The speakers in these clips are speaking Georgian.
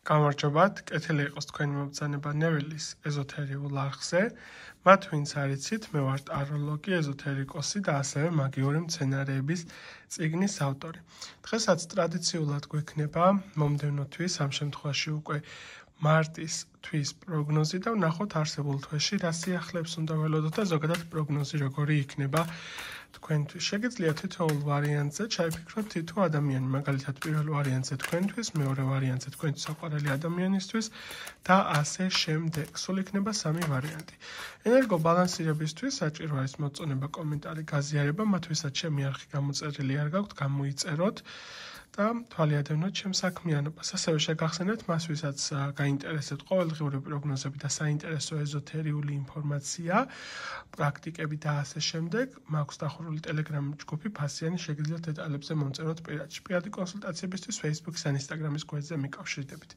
გამარჯობათ, კეთილი იყოს თქვენი მობრძანება ნეველის ეზოთერიულ არხზე. მათ ვინც არიცით, მე ვარ ტაროლოგი, ეზოთერიკოსი და ასევე მაგიური მცენარეების წიგნის ავტორი. დღესაც ტრადიციულად გვექნება მომდევნო თვის, ამ შემთხვევაში უკვე მარტის თვის პროგნოზი და ვნახოთ არსებულ თვეში რა სიახლეებს უნდა ველოდოთ და ზოგადად პროგნოზი როგორი იქნება თქვენთვის. შეგიძლიათ თითოეულ ვარიანტზე ჩაიფიქროთ თითო ადამიანი, მაგალითად პირველ ვარიანტზე თქვენთვის, მეორე ვარიანტზე თქვენთვის საყვარელი ადამიანისთვის და ასე შემდეგ. სულ იქნება 3 ვარიანტი. ენერგო ბალანსირებისთვის საჭირო არის მოწონება, კომენტარი, გაზიარება, მათთვისაც ჩემი არხი გამოწერილი არ გაქვთ, გამოიწეროთ და თვალიადევნოთ ჩემს საქმიანობას. ასევე შეგახსენებთ მას, ვისაც გაინტერესებთ ყოველდღიური პროგნოზები და საინტერესო ეზოთერიული ინფორმაცია, პრაქტიკები და ასე შემდეგ, მაქვს დახურული ტელეგრამ ჯგუფი ფასიანი, შეგიძლიათ დეტალებზე მომწეროთ პირადში. პირადი კონსულტაციებისთვის Facebook-ის ან Instagram-ის გვერდზე მიკავშირდებით.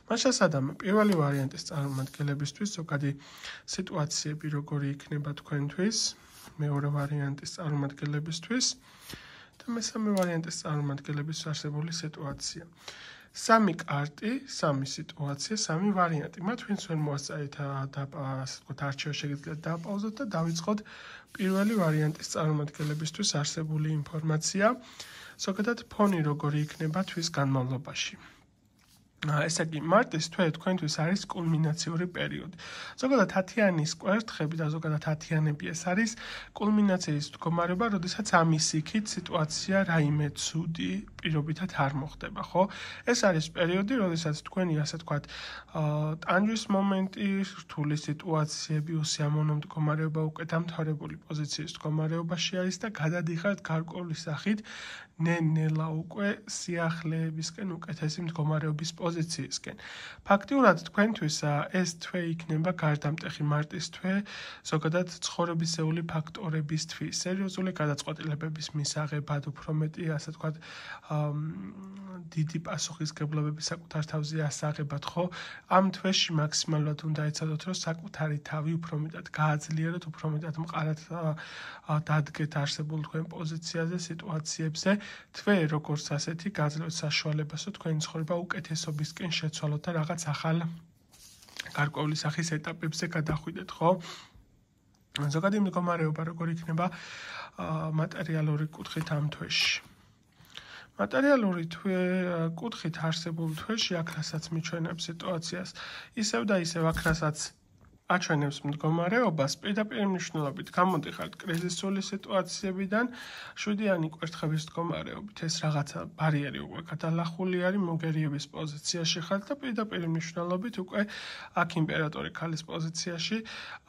მას შესადამე პირველი ვარიანტის წარმომადგენლებისთვის ზოგადი სიტუაციები როგორი იქნება თქვენთვის, მეორე ვარიანტის წარმომადგენლებისთვის და მესამე ვარიანტის წარმომადგენლების არსებული სიტუაცია. 3 კარტი, 3 სიტუაცია, 3 ვარიანტი. მათ ვინც ვერ მოასწარით არჩევა შეგიძლიათ დააპაუზოთ და დავიწყოთ პირველი ვარიანტის წარმომადგენლებისთვის არსებული ინფორმაცია. ზოგადად ფონი როგორი იქნება თვის განმავლობაში. ესე იგი, მარტის თვე თქვენთვის არის კულმინაციური პერიოდი. ზოგადად 10-იანის კვერთხები და ზოგადად 10-იანები ეს არის კულმინაციის მდგომარეობა, როდესაც ამის იქით სიტუაცია რაიმე ცუდი პირობითად არ მოხდება, ხო? ეს არის პერიოდი, როდესაც თქვენი, ასე ვთქვათ, ტანჯვის მომენტი, რთული სიტუაციები, უსიამოვნო მდგომარეობა, უკეთამთავრებული პოზიციის მდგომარეობაში არის და გადადიხართ გარკვეული სახით ნელ-ნელა უკვე სიახლეებისკენ, უკეთესი მდგომარეობის პოზიციისკენ. ფაქტიურად თქვენთვის ეს თვე იქნება გარდამტეხი მარტის თვე, ზოგადად ცხოვრებისეული ფაქტორების თვის, სერიოზული გადაწყვეტილებების მისაღებად, უფრო მეტი, ასე ვთქვათ, დიდი პასუხისგებლობების საკუთარ თავზე ასაღებად, ხო? ამ თვეში მაქსიმალურად უნდა ეცადოთ, რომ საკუთარი თავი უფრო მეტად გააძლიეროთ, უფრო მეტად მყარად დადგეთ არსებულ თქვენ პოზიციაზე, სიტუაციებზე. თვე როგორც ასეთი გაძლევთ საშუალებას, რომ თქვენი ცხოვრება უკეთესობისკენ შეცვალოთ და რაღაც ახალ გარკვეული სახის ეტაპებზე გადახვიდეთ, ხო? ზოგადი მდგომარეობა როგორ იქნება მატერიალური კუთხით ამ თვეში. მატერიალური კუთხით არსებულ თვეში აქ რასაც მიჩვენებს სიტუაციას, ისევ და ისევ აქ რასაც აჩვენებს მდგომარეობას, პირდაპირ მნიშვნელობით გამოდიხართ კრიზისული სიტუაციებიდან, 7-იანი კვერთხების მდგომარეობით, ეს რაღაცა ბარიერი უკვე გადალახული არის, მოგერიების პოზიციაში ხართ და პირდაპირ მნიშვნელობით უკვე აქ იმპერატორი ქალის პოზიციაში,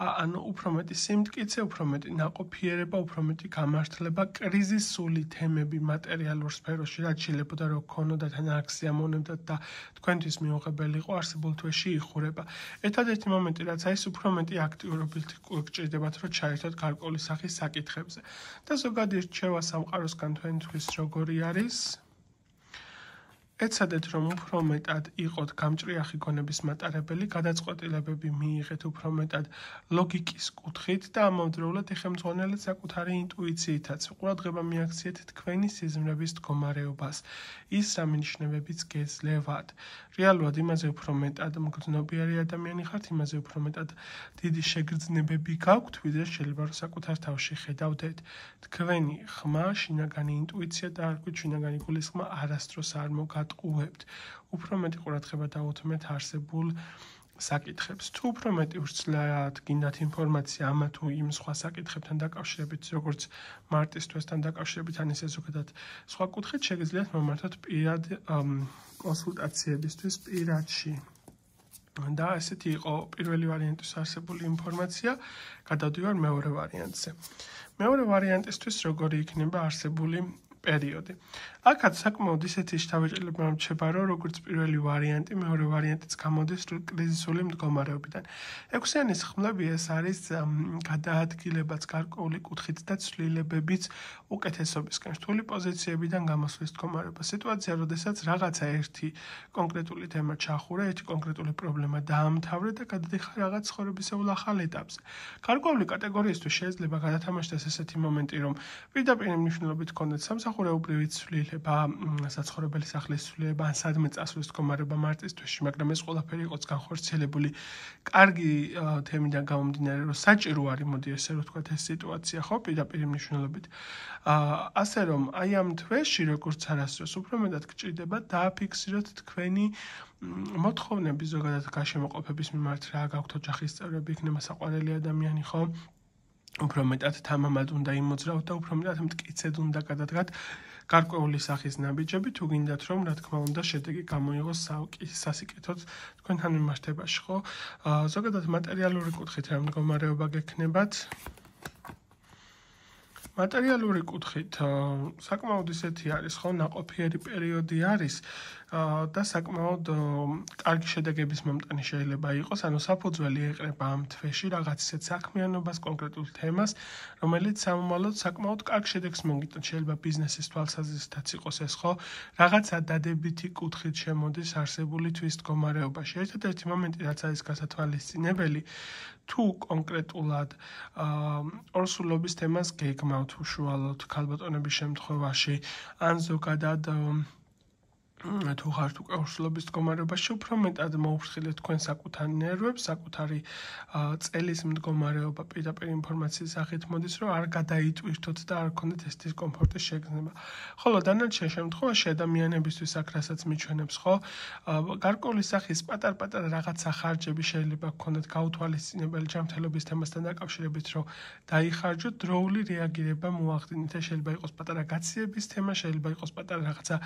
ანუ უფრო მეტი სიმტკიცე, უფრო მეტი ნაყოფიერება, უფრო მეტი გამართლება, კრიზისული თემები მატერიალურ სფეროში, რაც შეიძლება რომ გქონოდათ ან არ გსიამოვნებდათ და თქვენთვის მიუღებელი იყო არსებულ თვეში იხურება. ერთადერთი მომენტი, რაც არის უფრო მეტი აქტიურობით გჭირდებათ, რომ ჩაერთოთ გარკვეული სახის საკითხებზე. და ზოგადი რჩევა სამყაროსგან თქვენთვის როგორი არის? ეცადეთ, რომ უფრო მეტად იყოთ გამჭრიახი გონების მატარებელი, გადაწყვეტილებები მიიღეთ უფრო მეტად ლოგიკის კუთხით და ამავდროულად ეხემძღვანელეთ საკუთარი ინტუიციითაც. ყურადღება მიაქციეთ თქვენი სიზმრების მდგომარეობას, ის რა მინიშნებებიც გეძლევათ. რეალურად იმაზე უფრო მეტად მგრძნობიარე ადამიანი ხართ, იმაზე უფრო მეტად დიდი შეგრძნებები გაქვთ, ვიდრე შეიძლება რომ საკუთარ თავში ხედავდეთ. თქვენი ხმა, შინაგანი ინტუიცია და არ ვქვით შინაგანი გულისხმა არასდროს არ მოგატყუებთ. უფრო მეტი ყურადღება დაუთმეთ არსებულ საკითხებს. თუ უფრო მეტი ვრცლად გინდათ ინფორმაცია ამა თუ იმ სხვა საკითხებთან დაკავშირებით, როგორც მარტის თვესთან დაკავშირებით, ან ისე ზოგადად სხვა კუთხით, შეგიძლიათ მომართოთ პირად კონსულტაციებისთვის პირადში. და ესეთი იყო პირველი ვარიანტის არსებული ინფორმაცია, გადავდივარ მეორე ვარიანტზე. მეორე ვარიანტისთვის როგორი იქნება არსებული პერიოდი. აქაც საკმაოდ ისეთი შთაბეჭდილება რჩება, რომ როგორც პირველი ვარიანტი, მეორე ვარიანტიც გამოდის კრიზისული მდგომარეობიდან. 6-იანის ხმლები ეს არის გადაადგილებაც გარკვეული კუთხით და ცვლილებებიც უკეთესობისკენ, რთული პოზიციებიდან გამოსვლის მდგომარეობა. სიტუაცია, როდესაც რაღაცა ერთი კონკრეტული თემა ჩახურა, ერთი კონკრეტული პრობლემა დაამთავრე და გადადიხარ რაღაც ცხოვრებისეულ ახალ ეტაპზე. გარკვეული კატეგორიისთვის შეიძლება გადათამაშდეს ესეთი მომენტი, რომ პირდაპირ მნიშვნელობით გქონდეთ სამსახური მომსახურებრივი ცვლილება, საცხოვრებელი სახლის ცვლილება, ან სადმე წასვლის მდგომარეობა მარტის თვეში, მაგრამ ეს ყველაფერი იყოს განხორციელებული კარგი თემიდან გამომდინარე, რომ საჭირო არის, მოდი ესე რომ ვთქვათ, ეს სიტუაცია, ხო, პირდაპირ მნიშვნელობით. ასე რომ, აი ამ თვეში, როგორც არასდროს, უფრო მეტად გჭირდება დააფიქსიროთ თქვენი მოთხოვნები ზოგადად გაშემოყოფების მიმართ, რა გაქვთ ოჯახის წევრები, იქნება საყვარელი ადამიანი, ხო? უფრო მეტად თამამად უნდა იმოძრავთ და უფრო მეტად მტკიცედ უნდა გადადგათ გარკვეული სახის ნაბიჯები, თუ გინდათ რომ, რა თქმა უნდა, შედეგი გამოიღოს სასიკეთოდ თქვენთან მიმართებაში, ხო? ზოგადად მატერიალური კუთხით რა მდგომარეობა გექნებათ? მატერიალური კუთხით საკმაოდ ისეთი არის, ხო, ნაყოფიერი პერიოდი არის და საკმაოდ კარგი შედეგების მომტანი შეიძლება იყოს, ანუ საფუძველი ეყრება ამ თვეში რაღაც ისეთ საქმიანობას, კონკრეტულ თემას, რომელიც სამომავლოდ საკმაოდ კარგ შედეგს მოგიტანს. შეიძლება ბიზნესის თვალსაზრისითაც იყოს ეს, ხო, რაღაცა დადებითი კუთხით შემოდის არსებული თვის მდგომარეობაში. ერთადერთი მომენტი, რაც არის გასათვალისწინებელი, თუ კონკრეტულად ორსულობის თემას გეგმავთ უშუალოდ ქალბატონების შემთხვევაში, ან ზოგადად თუ ხართ უკვე ორსულობის მდგომარეობაში, უფრო მეტად მოუფრთხილეთ თქვენ საკუთარ ნერვებს, საკუთარი წელის მდგომარეობა პირდაპირ ინფორმაციის სახით მოდის, რომ არ გადაიტვირთოთ და არ გქონდეთ ეს დისკომფორტის შეგრძნება. ხოლო დანარჩენ შემთხვევაში ადამიანებისთვის აქ რასაც მიჩვენებს, ხო, გარკვეული სახის პატარ-პატარა რაღაცა ხარჯები შეიძლება გქონდეთ გაუთვალისწინებელი ჯანმრთელობის თემასთან დაკავშირებით, რომ დაიხარჯოთ, დროული რეაგირება მოახდინეთ. ეს შეიძლება იყოს პატარა გაციების თემა, შეიძლება იყოს პატარა რაღაცა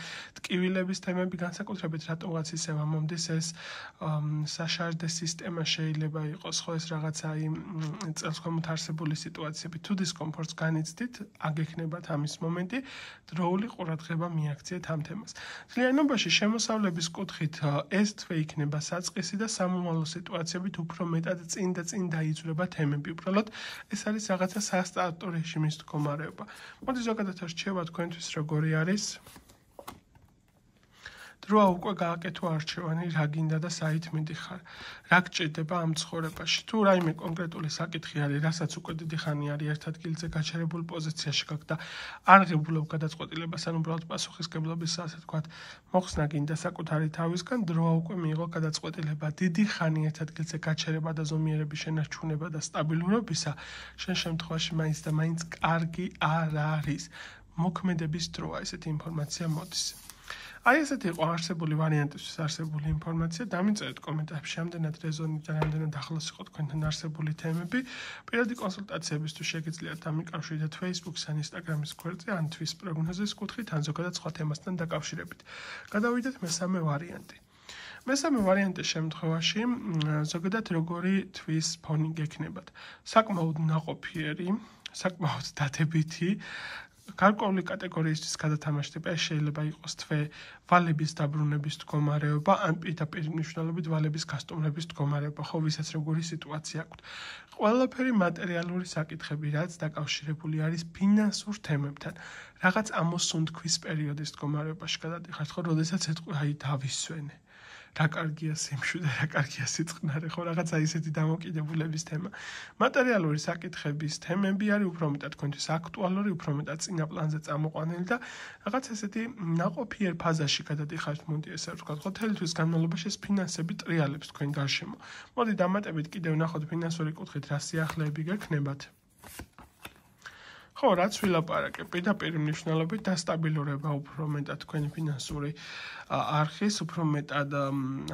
ტკივილების თემები, განსაკუთრებით რატომღაც ისევ ამომდის ეს საშარდე სისტემა შეიძლება იყოს, ხო, ეს რაღაცა იმ წელს ქვემოთ არსებული სიტუაციები. თუ დისკომფორტს განიცდით, აგექნებათ ამის მომენტი, დროული ყურადღება მიაქციეთ ამ თემას. მთლიანობაში შემოსავლების კუთხით ეს თვე იქნება საწყისი და სამომავლო სიტუაციებით უფრო მეტად წინ და წინ დაიძვრება თემები. უბრალოდ ეს არის რაღაცა სასტარტო რეჟიმის მდგომარეობა. მოდი ზოგადად რჩევა თქვენთვის როგორი არის? დროა უკვე გააკეთო არჩევანი, რა გინდა და საით მიდიხარ. რა გჭირდება ამ ცხოვრებაში? თუ რაიმე კონკრეტული საკითხი არის, რასაც უკვე დიდი ხანი არის ერთ ადგილზე გაჩერებულ პოზიციაში გაქვს და არ ღებულობ გადაწყვეტილებას, ან უბრალოდ პასუხისგებლობის ასე ვთქვათ, მოხსნა გინდა საკუთარი თავისგან, დროა უკვე მიიღო გადაწყვეტილება. დიდი ხანი ერთ ადგილზე გაჩერება და ზომიერების შენარჩუნება და სტაბილურობისა, შენ შემთხვევაში მაინც და მაინც კარგი არ არის. მოქმედების დროა, ესეთი ინფორმაცია მოდის. აი ესეთი იყო არსებული ვარიანტისთვის არსებული ინფორმაცია. დამიწერეთ კომენტარებში, რამდენად რეზონირდა და რამდენად ახლოს იყო თქვენთან არსებული თემები. პირადი კონსულტაციების თუ შეგიძლიათ დამიკავშირდეთ Facebook-ს ან Instagram-ის გვერდზე, ან თვის პროგნოზის კუთხით, ან ზოგადად სხვა თემასთან დაკავშირებით. გადავიდეთ მესამე ვარიანტი. მესამე ვარიანტის შემთხვევაში ზოგადად როგორი თვის ფონი გექნებათ? საკმაოდ ნაყოფიერი, საკმაოდ დადებითი, გარკვეული კატეგორიისთვის გადათამაშდება, ეს შეიძლება იყოს თვე ვალების დაბრუნების მდგომარეობა, ან პირდაპირ მნიშვნელობით ვალების გასტუმრების მდგომარეობა, ხო, ვისაც როგორი სიტუაცია აქვთ. ყველაფერი მატერიალური საკითხები, რაც დაკავშირებული არის ფინანსურ თემებთან, რაღაც ამოსუნთქვის პერიოდის მდგომარეობაში გადადიხართ, ხო, როდესაც ეთქვი, აი, დავისვენე. რა კარგია სიმშვიდე, რა კარგია სიწყნარე, ხო, რაღაცა ისეთი დამოკიდებულების თემა. მატერიალური საკითხების თემები არის უფრო მეტად თქვენთვის აქტუალური, უფრო მეტად წინა პლანზე წამოყვანილი და რაღაც ესეთი ნაყოფიერ ფაზაში გადადიხართ, მოდი ესე ვთქვათ, ხო, მთელი თვის განმავლობაში ეს ფინანსები ტრიალებს თქვენ გარშემო. მოდი დამატებით კიდევ ნახოთ ფინანსური კუთხით რა სიახლეები გექნებათ. ხო, რაც ვილაპარაკე, პირდაპირ მნიშვნელობით დასტაბილურება უფრო მეტად თქვენი ფინანსური არხის, უფრო მეტად,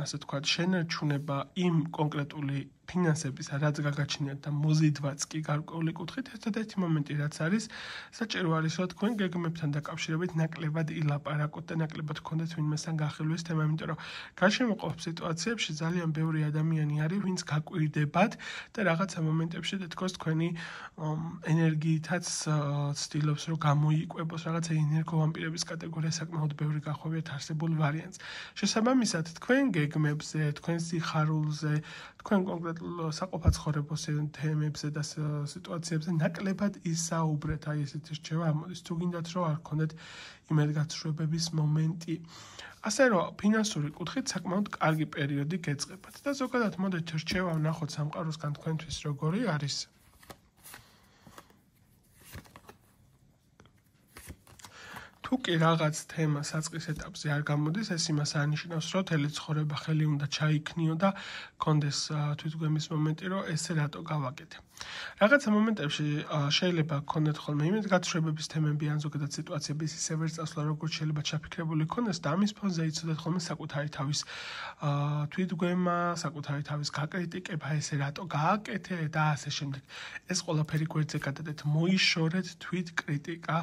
ასე ვთქვათ, შენარჩუნება იმ კონკრეტული ფინანსების, რაც გაგაჩნიათ და მოზიდვაც კი გარკვეული კუთხით, ერთადერთი მომენტი, რაც არის, საჭირო არის, რომ თქვენ გეგმებთან დაკავშირებით ნაკლებად ილაპარაკოთ და ნაკლებად გქონდეთ ვინმესთან გახილვის თემა, იმიტომ რომ გარშემოყოფ სიტუაციებში ძალიან ბევრი ადამიანი არის, ვინც გაკვირდებათ და რაღაცა მომენტებში თქოს თქვენი ენერგიითაც ცდილობს, რომ გამოიკვებოს რაღაცა ენერგოვამპირების კატეგორია საკმაოდ ბევრი გახვევიათ არსებულ ვარიანტს. შესაბამისად, თქვენ გეგმებზე, თქვენ სიხარულზე, თქვენ კონკრეტულ საყოფაცხოვრებო თემებზე და სიტუაციებზე ნაკლებად ისაუბრეთ, აი ესეთი რჩევა ამოდის. თუ გინდათ, რომ არ გქონდეთ იმედგაცრუებების მომენტი. ასე რომ, ფინანსური კუთხით საკმაოდ კარგი პერიოდი გეწყებათ და ზოგადად მოდით რჩევა ვნახოთ სამყაროსგან თქვენთვის როგორი არის. თუ კი რაღაც თემა საწყის ეტაპზე არ გამოდის, ეს იმას არნიშნავს, რომ თელი ცხოვრება ხელი უნდა ჩაიქნიო და კონდეს თვითგვემის მომენტი, რომ ესე რატო გავაკეთე. რაღაცა მომენტებში შეიძლება გქონდეთ ხოლმე იმის გაცხრებების თემები ან ზოგადად სიტუაციების ისე ვერ წასვლა, როგორც შეიძლება ჩაფიქრებული გქონდეს და ამის ფონზე იცოდეთ ხოლმე საკუთარი თავის თვითგვემა, საკუთარი თავის გაკრიტიკება, ესე რატო გააკეთე და ასე შემდეგ. ეს ყველაფერი გვერდზე გადადეთ, მოიშორეთ თვით კრიტიკა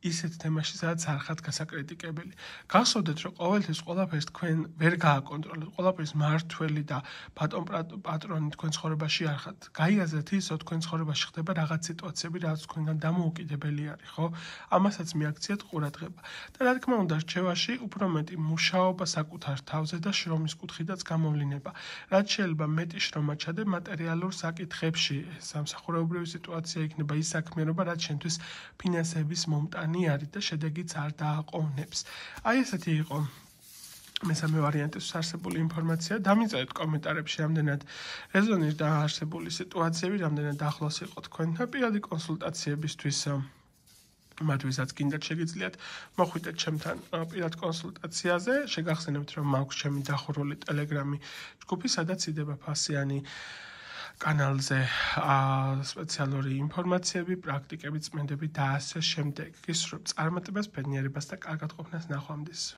ისეთ თემაში, სადაც არ ხართ გასაკრიტიკებელი. გახსოვდეთ, რომ ყოველთვის ყველაფერს თქვენ ვერ გააკონტროლებთ, ყველაფერს მართველი და პატრონი თქვენ ცხოვრებაში არ ხართ. გაიაზრეთ ის, რომ თქვენ ცხოვრებაში ხდება რაღაც სიტუაციები, რაც თქვენგან დამოუკიდებელი არის, ხო? ამასაც მიაქციეთ ყურადღება. და რა თქმა უნდა, რჩევაში უფრო მეტი მუშაობა საკუთარ თავზე და შრომის კუთხითაც გამოვლინება. რაც შეიძლება მეტი შრომა ჩადე მატერიალურ საკითხებში, სამსახურეობრივი სიტუაცია იქნება ის საქმიანობა, რაც შენთვის ფინანსების მომტანი არის და შედეგიც არ დააყოვნებს. აი ესეთი იყო მესამე ვარიანტის არსებული ინფორმაცია. დამიწერეთ კომენტარებში რამდენად რეზონირს დაარსებული სიტუაციები, რამდენად ახლოს იყო თქვენთან პირადი კონსულტაციებისთვის. მათ ვისაც გინდათ შეგიძლიათ მოხვიდეთ ჩემთან პირად კონსულტაციაზე. შეგახსენებთ, რომ მაქვს ჩემი დახურული ტელეგრამი ჯგუფი, სადაც იდება ფასიანი კანალზე სპეციალური ინფორმაციები, პრაქტიკები, წმენდები და ასე შემდეგ. გისურვებთ წარმატებას, ბედნიერებას და კარგად ყოფნას ნახვამდის.